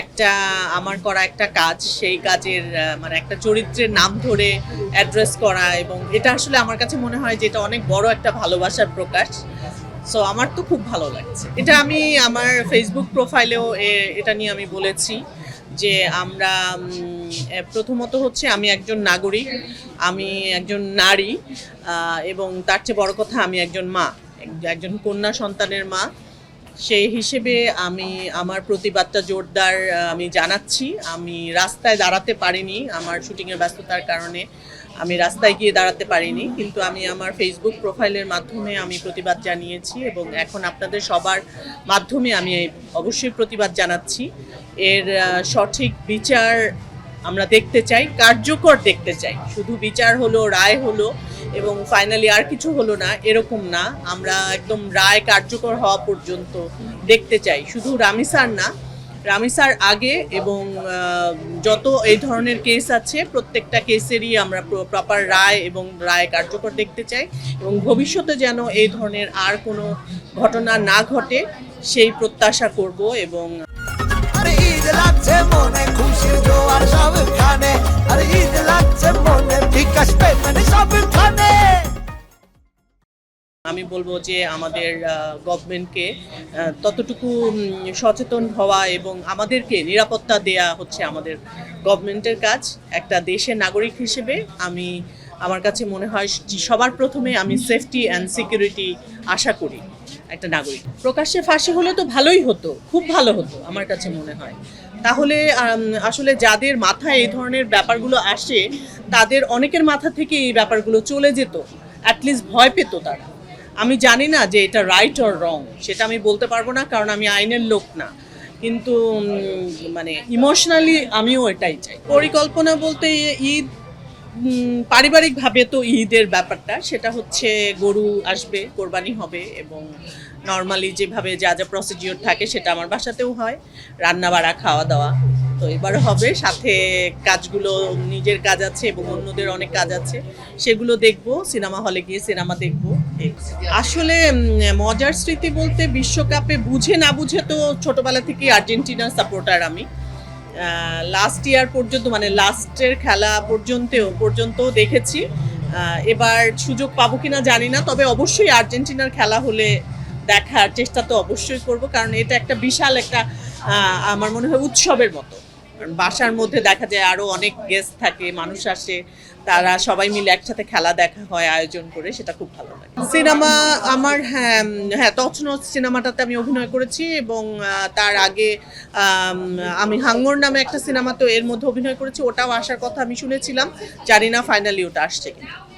একটা আমার করা একটা কাজ, সেই কাজের মানে একটা চরিত্রের নাম ধরে অ্যাড্রেস করা, এবং এটা আসলে আমার কাছে মনে হয় যে এটা অনেক বড় একটা ভালোবাসার প্রকাশ। সো আমার তো খুব ভালো লাগছে। এটা আমি আমার ফেসবুক প্রোফাইলেও এটা নিয়ে আমি বলেছি যে আমরা প্রথমত হচ্ছে আমি একজন নাগরিক, আমি একজন নারী, এবং তার চেয়ে বড় কথা আমি একজন মা, একজন কন্যা সন্তানের মা। সেই হিসেবে আমি আমার প্রতিবাদটা জোরদার আমি জানাচ্ছি। আমি রাস্তায় দাঁড়াতে পারিনি, আমার শুটিংয়ের ব্যস্ততার কারণে আমি রাস্তায় গিয়ে দাঁড়াতে পারিনি, কিন্তু আমি আমার ফেসবুক প্রোফাইলের মাধ্যমে আমি প্রতিবাদ জানিয়েছি, এবং এখন আপনাদের সবার মাধ্যমে আমি অবশ্যই প্রতিবাদ জানাচ্ছি। এর সঠিক বিচার আমরা দেখতে চাই, কার্যকর দেখতে চাই। শুধু বিচার হলো, রায় হলো এবং ফাইনালি আর কিছু হলো না, এরকম না। আমরা একদম রায় কার্যকর হওয়া পর্যন্ত দেখতে চাই, শুধু রামিসার না, রামিসার আগে এবং যত এই ধরনের কেস আছে প্রত্যেকটা কেসেরই আমরা প্রপার রায় এবং রায় কার্যকর দেখতে চাই, এবং ভবিষ্যতে যেন এই ধরনের আর কোনো ঘটনা না ঘটে সেই প্রত্যাশা করব। এবং ঈদ লাগছে মনে খুশির জোয়ার সবখানে, আর ঈদ লাগছে মনে বিকাশ পেমেন্ট সবখানে। আমি বলবো যে আমাদের গভর্নমেন্টকে ততটুকু সচেতন হওয়া এবং আমাদেরকে নিরাপত্তা দেয়া হচ্ছে আমাদের গভর্নমেন্টের কাজ। একটা দেশের নাগরিক হিসেবে আমি, আমার কাছে মনে হয় সবার প্রথমে আমি সেফটি অ্যান্ড সিকিউরিটি আশা করি একটা নাগরিক। প্রকাশ্যে ফাঁসি হলে তো ভালোই হতো, খুব ভালো হতো আমার কাছে মনে হয়। তাহলে আসলে যাদের মাথায় এই ধরনের ব্যাপারগুলো আসে তাদের অনেকের মাথা থেকে এই ব্যাপারগুলো চলে যেত, অ্যাটলিস্ট ভয় পেত তারা। আমি জানি না যে এটা রাইট অর রং, সেটা আমি বলতে পারবো না, কারণ আমি আইনের লোক না, কিন্তু মানে ইমোশনালি আমিও এটাই চাই। পরিকল্পনা বলতে ঈদ পারিবারিকভাবে তো ঈদের ব্যাপারটা, সেটা হচ্ছে গরু আসবে, কোরবানি হবে, এবং নর্মালি যেভাবে যা যা প্রসিডিওর থাকে সেটা আমার বাসাতেও হয়, রান্না বাড়া খাওয়া দাওয়া তো এবারও হবে। সাথে কাজগুলো, নিজের কাজ আছে এবং অন্যদের অনেক কাজ আছে, সেগুলো দেখব, সিনেমা হলে গিয়ে সিনেমা দেখব। আসলে মজার স্মৃতি বলতে বিশ্বকাপে বুঝে না বুঝে তো ছোটবেলা থেকেই আর্জেন্টিনার সাপোর্টার আমি। লাস্ট ইয়ার পর্যন্ত, মানে লাস্টের খেলা পর্যন্ত দেখেছি। এবার সুযোগ পাবো কিনা জানি না, তবে অবশ্যই আর্জেন্টিনার খেলা হলে দেখার চেষ্টা তো অবশ্যই করব, কারণ এটা একটা বিশাল একটা আমার মনে হয় উৎসবের মতো। বাসার মধ্যে দেখা যায় আরও অনেক গেস্ট থাকে, মানুষ আসে, তারা সবাই মিলে একসাথে খেলা দেখা হয় আয়োজন করে, সেটা খুব ভালো লাগে। সিনেমা আমার, হ্যাঁ তছনছ সিনেমাটাতে আমি অভিনয় করেছি, এবং তার আগে আমি হাঙ্গর নামে একটা সিনেমা তো এর মধ্যে অভিনয় করেছি, ওটাও আসার কথা আমি শুনেছিলাম, জানি না ফাইনালি ওটা আসছে কিনা।